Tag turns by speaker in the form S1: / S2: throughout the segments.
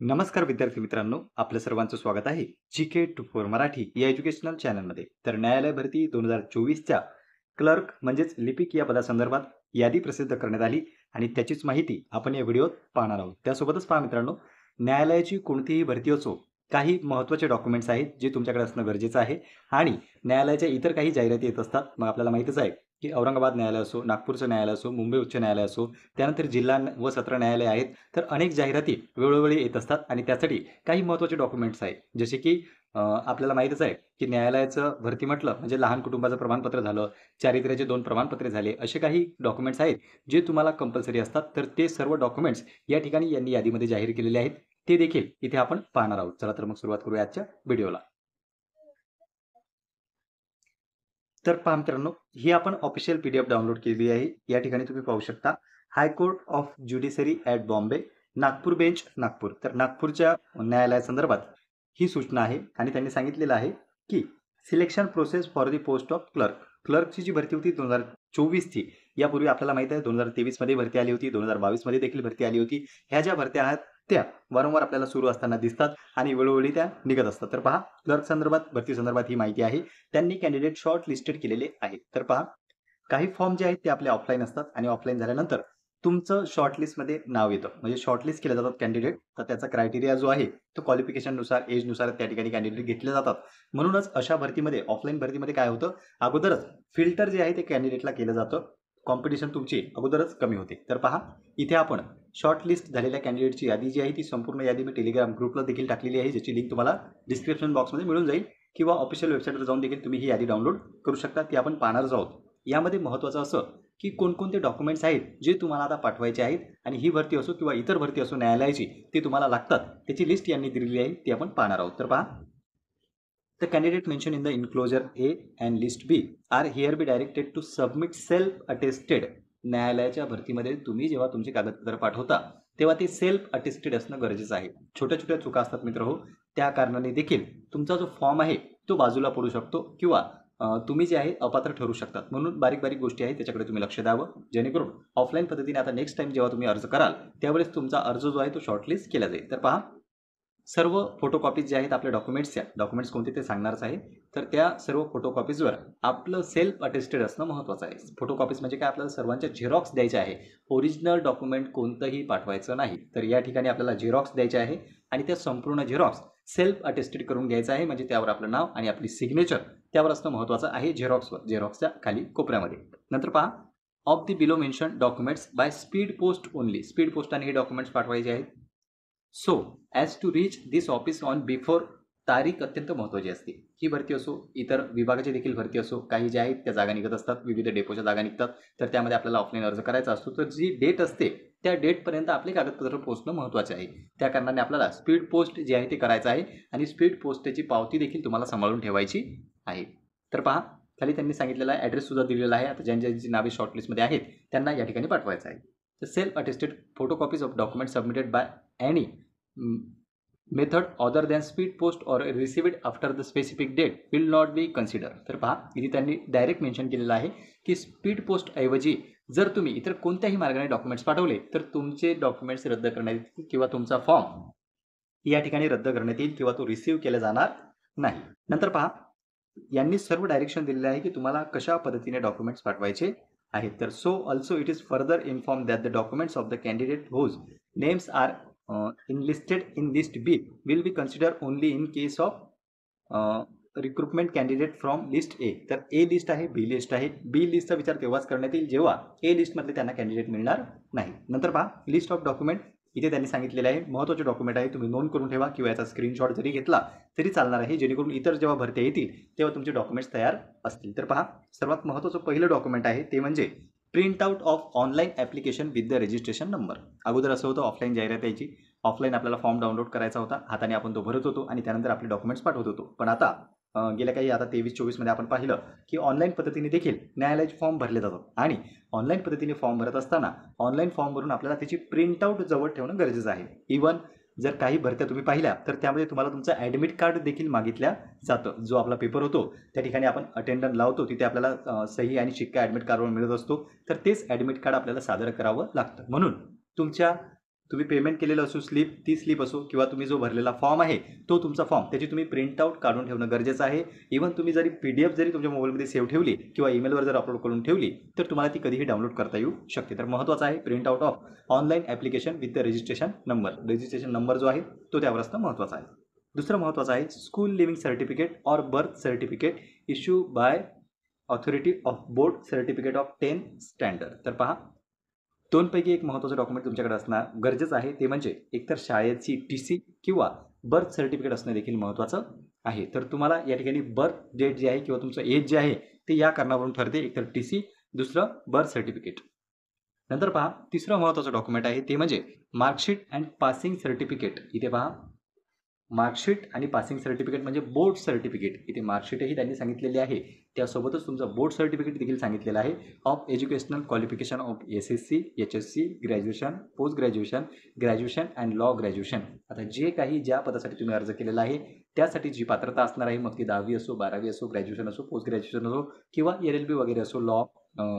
S1: नमस्कार विद्यार्थी मित्रांनो, आपल्या सर्वांचं स्वागत आहे जीके 24 मराठी या एज्युकेशनल चॅनलमध्ये. तर न्यायालय भरती 2024च्या क्लर्क म्हणजेच लिपिक या पदासंदर्भात यादी प्रसिद्ध करण्यात आली आणि त्याचीच माहिती आपण या व्हिडिओत पाहणार आहोत. त्यासोबतच पहा मित्रांनो, न्यायालयाची कोणतीही भरती असो, काही महत्त्वाचे डॉक्युमेंट्स आहेत जे तुमच्याकडे असणं गरजेचं आहे आणि न्यायालयाच्या इतर काही जाहिराती येत असतात. मग आपल्याला माहितीच आहे की औरंगाबाद न्यायालय असो, नागपूरचं न्यायालय असो, मुंबई उच्च न्यायालय असो, त्यानंतर जिल्हा व सत्र न्यायालय आहेत. तर अनेक जाहिराती वेळोवेळी येत असतात आणि त्यासाठी काही महत्त्वाचे डॉक्युमेंट्स आहेत. जसे की आपल्याला माहीतच आहे की न्यायालयाचं भरती म्हटलं म्हणजे लहान कुटुंबाचं प्रमाणपत्र झालं, चारित्र्याचे 2 प्रमाणपत्रे झाले, असे काही डॉक्युमेंट्स आहेत जे तुम्हाला कंपल्सरी असतात. तर ते सर्व डॉक्युमेंट्स या ठिकाणी यांनी यादीमध्ये जाहीर केलेले आहेत. ते देखील इथे आपण पाहणार आहोत. चला तर मग सुरुवात करूया आजच्या व्हिडिओला. तर पहा मित्रांनो, ही आपण ऑफिशियल PDF डाउनलोड केलेली आहे. या ठिकाणी तुम्ही पाहू शकता high court of judiciary at Bombay, Nagpur bench, Nagpur. तर नागपूरच्या न्यायालयासंदर्भात ही सूचना आहे आणि त्यांनी सांगितलेलं आहे की selection process for the post of clerk. क्लर्कची जी भरती होती 2024ची, यापूर्वी आपल्याला माहिती आहे 2023 मध्ये भरती आली होती, 2022 मध्ये देखील भरती आली होती. ह्या ज्या भरत्या आहेत त्या वारंवार आपल्याला सुरू असताना दिसतात आणि वेळोवेळी त्या निघत असतात. तर पहा, क्लर्क संदर्भात, भरती संदर्भात ही माहिती आहे. त्यांनी कॅन्डिडेट शॉर्ट लिस्टेड केलेले आहेत. तर पहा, काही फॉर्म जे आहेत ते आपले ऑफलाईन असतात आणि ऑफलाईन झाल्यानंतर तुमचं शॉर्टलिस्टमध्ये नाव येतं. म्हणजे शॉर्टलिस्ट केले जातात कॅन्डिडेट. तर त्याचा क्रायटेरिया जो आहे तो क्वालिफिकेशननुसार, एजनुसार त्या ठिकाणी कॅन्डिडेट घेतले जातात. म्हणूनच अशा भरतीमध्ये, ऑफलाईन भरतीमध्ये काय होतं, अगोदरच फिल्टर जे आहे ते कॅन्डिडेटला केलं जातं. कॉम्पिटिशन तुमची अगोदरच कमी होते. तर पहा, इथे आपण शॉर्टलिस्ट झालेल्या कॅन्डिडेटची यादी जी आहे ती संपूर्ण यादी मी टेलिग्राम ग्रुपला देखील टाकलेली आहे, ज्याची लिंक तुम्हाला डिस्क्रिप्शन बॉक्समध्ये मिळून जाईल किंवा ऑफिशियल वेबसाईटवर जाऊन देखील तुम्ही ही यादी डाउनलोड करू शकता. ती आपण पाहणारच आहोत. यामध्ये महत्त्वाचं असं की कोणकोणते डॉक्युमेंट्स आहेत जे तुम्हाला आता पाठवायचे आहेत आणि ही भरती असो किंवा इतर भरती असो न्यायालयाची, ती तुम्हाला लागतात, त्याची लिस्ट यांनी दिलेली आहे, ती आपण पाहणार आहोत. तर पहा, The candidate mentioned in the enclosure A and list B are here be directed to submit self-attested. न्यायालयाच्या भरतीमध्ये तुम्ही जेव्हा तुमची कागदपत्र पाठवता तेव्हा ते सेल्फ अटेस्टेड असणं गरजेचं आहे. छोट्या छोट्या चुका असतात मित्र हो, त्या कारणाने देखील तुमचा जो फॉर्म आहे तो बाजूला पडू शकतो किंवा तुम्ही जे आहे अपात्र ठरू शकतात. म्हणून बारीक बारीक गोष्टी आहेत त्याच्याकडे तुम्ही लक्ष द्यावं, जेणेकरून ऑफलाईन पद्धतीने आता नेक्स्ट टाइम जेव्हा तुम्ही अर्ज कराल त्यावेळेस तुमचा अर्ज जो आहे तो शॉर्टलिस्ट केला जाईल. तर पहा, सर्व फोटोकॉपीज जे आहेत आपल्या डॉक्युमेंट्सच्या, डॉक्युमेंट्स कोणते ते सांगणारच आहे. तर त्या सर्व फोटोकॉपीजवर आपलं सेल्फ अटेस्टेड असणं महत्त्वाचं आहे. फोटोकॉपीज म्हणजे काय, आपल्याला सर्वांच्या झेरॉक्स द्यायच्या आहे. ओरिजिनल डॉक्युमेंट कोणतंही पाठवायचं नाही. तर या ठिकाणी आपल्याला झेरॉक्स द्यायचे आहे आणि त्या संपूर्ण झेरॉक्स सेल्फ अटेस्टेड करून घ्यायचं आहे. म्हणजे त्यावर आपलं नाव आणि आपली सिग्नेचर त्यावर असणं महत्त्वाचं आहे झेरॉक्सवर, झेरॉक्सच्या खाली कोपऱ्यामध्ये. नंतर पहा, of the below mention documents by speed post only. Speed पोस्टाने हे डॉक्युमेंट्स पाठवायचे आहेत. So as to reach this office on before. तारीख अत्यंत महत्त्वाची असते. ही भरती असो, इतर विभागाची देखील भरती असो, काही ज्या आहेत त्या जागा निघत असतात, विविध डेपोच्या जागा निघतात. तर त्यामध्ये आपल्याला ऑफलाईन अर्ज करायचा असतो. तर जी डेट असते त्या डेटपर्यंत आपले कागदपत्र पोहोचणं महत्त्वाचे आहे. त्या कारणाने आपल्याला स्पीड पोस्ट जे आहे ते करायचं आहे आणि स्पीड पोस्टची पावती देखील तुम्हाला सांभाळून ठेवायची आहे. तर पहा, खाली त्यांनी सांगितलेला आहे, ॲड्रेस सुद्धा दिलेला आहे. आता ज्यांची नावे शॉर्टलिस्टमध्ये आहेत त्यांना या ठिकाणी पाठवायचं आहे. तर self attested photocopies of document submitted by any method other than speed post or received after the specific date will not be consider. तर पहा, इथे त्यांनी डायरेक्ट मेन्शन केलेलं आहे की स्पीड पोस्ट ऐवजी जर तुम्ही इतर कोणत्याही मार्गाने डॉक्युमेंट्स पाठवले तर तुमचे डॉक्युमेंट्स रद्द करण्यात येतील किंवा तुमचा फॉर्म या ठिकाणी रद्द करण्यात येईल किंवा तो रिसीव्ह केला जाणार नाही. नंतर पहा, यांनी सर्व डायरेक्शन दिलेले आहे की तुम्हाला कशा पद्धतीने डॉक्युमेंट्स पाठवायचे आहेत. तर so also it is further inform that the documents of the candidate whose names are enlisted in list B will be considered only in case of recruitment candidate from list A. तर ए list आहे, बी list आहे. बी लिस्टचा विचार तेव्हाच करण्यात येईल जेव्हा ए लिस्टमधले त्यांना कॅन्डिडेट मिळणार नाही. नंतर पहा, लिस्ट ऑफ डॉक्युमेंट इथे त्यांनी सांगितलेलं आहे. महत्त्वाचे डॉक्युमेंट आहे, तुम्ही नोंद करून ठेवा किंवा याचा स्क्रीनशॉट जरी घेतला तरी चालणार आहे, जेणेकरून इतर जेव्हा भरत्या येतील तेव्हा तुमचे डॉक्युमेंट्स तयार असतील. तर पहा, सर्वात महत्त्वाचं पहिलं डॉक्युमेंट आहे ते म्हणजे print out of online application with the registration number. अगोदर असं होतं, ऑफलाईन जाहिरात यायची, ऑफलाईन आपल्याला फॉर्म डाउनलोड करायचा होता, हाताने आपण तो भरत होतो आणि त्यानंतर आपले डॉक्युमेंट्स पाठवत होतो. पण आता गेल्या काही आता 23-24 आपण पाहिलं की ऑनलाईन पद्धतीने देखील न्यायालयाचे फॉर्म भरले जातात आणि ऑनलाईन पद्धतीने फॉर्म भरत असताना ऑनलाईन फॉर्म भरून आपल्याला त्याची प्रिंटआउट जवळ ठेवणं गरजेचं आहे. इवन जर काही भरत्या तुम्ही पाहिल्या तर त्यामध्ये तुम्हाला तुमचं ॲडमिट कार्ड देखील मागितल्या जातं. जो आपला पेपर होतो त्या ठिकाणी आपण अटेंडन्स लावतो, तिथे आपल्याला सही आणि शिक्का ॲडमिट कार्डवर मिळत असतो. तर तेच ॲडमिट कार्ड आपल्याला सादर करावं लागतं. म्हणून तुमच्या तुम्ही पेमेंट केलेलं असो स्लिप, ती स्लिप असो किंवा तुम्ही जो भरलेला फॉर्म आहे तो तुमचा फॉर्म, त्याची तुम्ही प्रिंटआउट काढून ठेवणं गरजेचं आहे. इव्हन तुम्ही जरी PDF जरी तुमच्या मोबाईलमध्ये सेव्ह ठेवली किंवा ईमेलवर जर अपलोड करून ठेवली तर तुम्हाला ती कधीही डाउनलोड करता येऊ शकते. तर महत्त्वाचं आहे printout of online application with the registration number. Registration number जो आहे तो त्यावर असणं महत्त्वाचं आहे. दुसरं महत्त्वाचं आहे school living certificate or birth certificate issue bye authority of board certificate of 10th standard. तर पहा, दोनपैकी एक महत्त्वाचं डॉक्युमेंट तुमच्याकडे असणं गरजेचं आहे, ते म्हणजे एकतर शाळेची TC किंवा बर्थ सर्टिफिकेट असणं देखील महत्त्वाचं आहे. तर तुम्हाला या ठिकाणी बर्थ डेट जी आहे किंवा तुमचं एज जे आहे ते या कारणावरून ठरते, एकतर TC, दुसरं बर्थ सर्टिफिकेट. नंतर पहा, तिसरं महत्त्वाचं डॉक्युमेंट आहे ते म्हणजे मार्कशीट अँड पासिंग सर्टिफिकेट. इथे पहा, मार्कशीट आणि पासिंग सर्टिफिकेट म्हणजे बोर्ड सर्टिफिकेट. इथे मार्कशीटही त्यांनी सांगितलेली आहे, त्यासोबतच तुमचं बोर्ड सर्टिफिकेट देखील सांगितलेलं आहे of educational qualification of SSC, HSC, graduation, post graduation, graduation and law graduation. आता जे काही ज्या पदासाठी तुम्ही अर्ज केलेला आहे त्यासाठी जी पात्रता असणार आहे, मग ती 10वी असो, 12वी असो, ग्रॅज्युएशन असो, पोस्ट ग्रॅज्युएशन असो किंवा LLB वगैरे असो, लॉ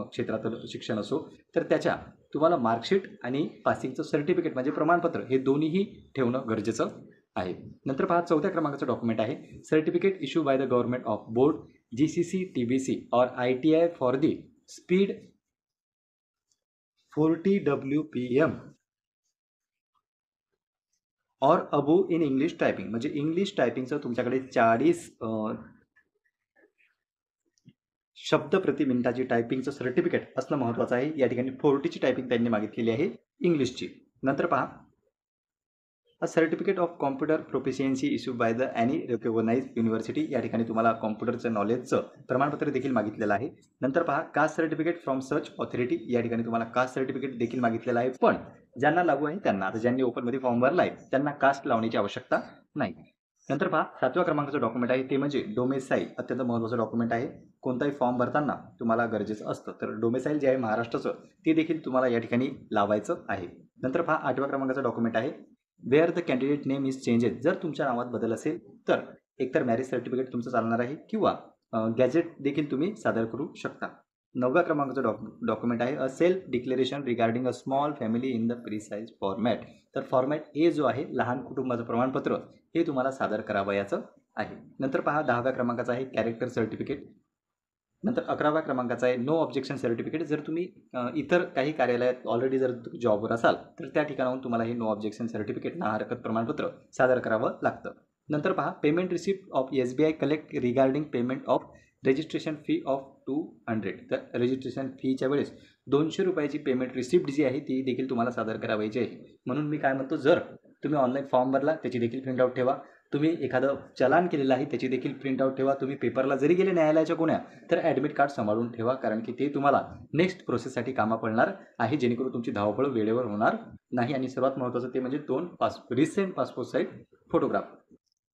S1: क्षेत्रातलं शिक्षण असो, तर त्याच्या तुम्हाला मार्कशीट आणि पासिंगचं सर्टिफिकेट म्हणजे प्रमाणपत्र हे दोन्हीही ठेवणं गरजेचं आहे. नंतर पहा, चौथ्या क्रमांकाचं डॉक्युमेंट आहे certificate issue by the government of board GCC, TBC और ITI for the speed 40 WPM और अबोव इन इंग्लिश टायपिंग. म्हणजे इंग्लिश टायपिंगचं तुमच्याकडे 40 शब्द प्रति मिनिटाची टायपिंगचं सर्टिफिकेट असणं महत्त्वाचं आहे. या ठिकाणी 40ची टायपिंग त्यांनी मागितलेली आहे इंग्लिशची. नंतर पहा, a certificate of computer proficiency issue by the any recognised university. या ठिकाणी तुम्हाला कॉम्प्युटरचं नॉलेजचं प्रमाणपत्र देखील मागितलेलं आहे. नंतर पहा, caste certificate from such authority. या ठिकाणी तुम्हाला कास्ट सर्टिफिकेट देखील मागितलेलं आहे, पण ज्यांना लागू आहे त्यांना, आता ज्यांनी ओपनमध्ये फॉर्म भरला आहे त्यांना कास्ट लावण्याची आवश्यकता नाही. नंतर पहा, 7व्या क्रमांकाचं डॉक्युमेंट आहे ते म्हणजे डोमेसाईल. अत्यंत महत्त्वाचं डॉक्युमेंट आहे, कोणताही फॉर्म भरताना तुम्हाला गरजेचं असतं. तर डोमेसाईल जे आहे महाराष्ट्राचं ते देखील तुम्हाला या ठिकाणी लावायचं आहे. नंतर पहा, 8व्या क्रमांकाचं डॉक्युमेंट आहे where the candidate name is changes. जर तुमच्या नावात बदल असेल तर एकतर मॅरेज सर्टिफिकेट तुमचं चालणार आहे किंवा गॅजेट देखील तुम्ही सादर करू शकता. 9व्या क्रमांकाचं डॉक्युमेंट आहे a self declaration regarding a small family in the precise format. तर फॉर्मॅट A जो आहे लहान कुटुंबाचं प्रमाणपत्र हे तुम्हाला सादर करावयाचं आहे. नंतर पहा, 10व्या क्रमांकाचा आहे कॅरेक्टर सर्टिफिकेट. नंतर 11व्या क्रमांकाचा आहे नो ऑब्जेक्शन सर्टिफिकेट. जर तुम्ही इतर काही कार्यालयात ऑलरेडी जर जॉबवर असाल तर त्या ठिकाणाहून तुम्हाला हे नो ऑब्जेक्शन सर्टिफिकेट ना हरकत प्रमाणपत्र सादर करावं लागतं. नंतर पहा, payment receipt of SBI collect regarding payment of registration fee of 200. तर रजिस्ट्रेशन फीच्या वेळेस 200 रुपयाची पेमेंट रिसिप्ट जी आहे ती देखील तुम्हाला सादर करावायची आहे. म्हणून मी काय म्हणतो, जर तुम्ही ऑनलाईन फॉर्म भरला त्याची देखील प्रिंटआउट ठेवा. तुम्ही एखादं चलान केलेलं आहे त्याची देखील प्रिंटआउट ठेवा. तुम्ही पेपरला जरी गेले न्यायालयाच्या गुन्ह्या तर ॲडमिट कार्ड सांभाळून ठेवा, कारण की ते तुम्हाला नेक्स्ट प्रोसेससाठी कामा पडणार आहे, जेणेकरून तुमची धावपळ वेळेवर होणार नाही. आणि सर्वात महत्त्वाचं ते म्हणजे 2 रिसेंट पासपोर्ट साईज फोटोग्राफ.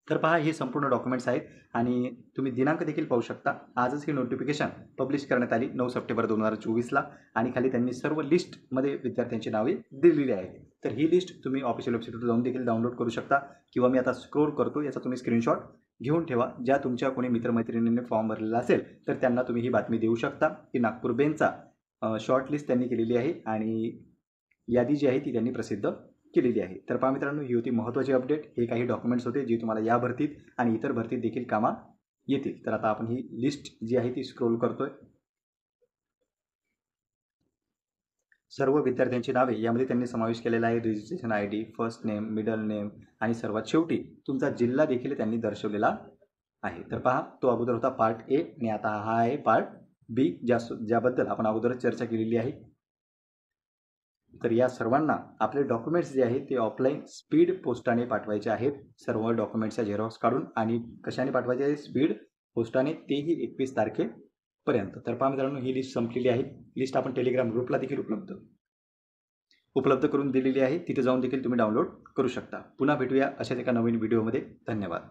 S1: तर पहा, हे संपूर्ण डॉक्युमेंट्स आहेत आणि तुम्ही दिनांक देखील पाहू शकता. आजच ही नोटिफिकेशन पब्लिश करण्यात आली 9 सप्टेंबर 2024ला आणि खाली त्यांनी सर्व लिस्टमध्ये विद्यार्थ्यांची नावे दिलेली आहेत. तर ही लिस्ट तुम्ही ऑफिशियल वेबसाईटवर जाऊन देखील डाउनलोड करू शकता किंवा मी आता स्क्रोल करतो याचा तुम्ही स्क्रीनशॉट घेऊन ठेवा. ज्या तुमच्या कोणी मित्रमैत्रिणींनी फॉर्म भरलेला असेल तर त्यांना तुम्ही ही बातमी देऊ शकता की नागपूर बेंचचा शॉर्ट लिस्ट त्यांनी केलेली आहे आणि यादी जी आहे ती त्यांनी प्रसिद्ध केलेली आहे. तर पहा मित्रांनो, ही होती महत्त्वाची अपडेट. हे काही डॉक्युमेंट्स होते जे तुम्हाला या भरतीत आणि इतर भरतीत देखील कामा येतील. तर आता आपण ही लिस्ट जी आहे ती स्क्रोल करतोय. सर्व विद्यार्थ्यांची नावे यामध्ये त्यांनी समावेश केलेला आहे. Registration ID, first name, middle name आणि सर्वात शेवटी तुमचा जिल्हा देखील त्यांनी दर्शवलेला आहे. तर पहा, तो अगोदर होता पार्ट A आणि आता हा आहे पार्ट B, ज्याबद्दल आपण अगोदरच चर्चा केलेली आहे. तर या सर्वांना आपले डॉक्युमेंट्स जे आहेत ते ऑफलाईन स्पीड पोस्टाने पाठवायचे आहेत. सर्व डॉक्युमेंट्सच्या झेरॉक्स काढून आणि कशाने पाठवायचे आहे, स्पीड पोस्टाने, तेही 21 तारखेपर्यंत. तर पहा मित्रांनो, ही लिस्ट संपलेली आहे. लिस्ट आपण टेलिग्राम ग्रुपला देखील उपलब्ध करून दिलेली आहे. तिथे जाऊन देखील तुम्ही डाउनलोड करू शकता. पुन्हा भेटूया अशाच एका नवीन व्हिडिओमध्ये. धन्यवाद.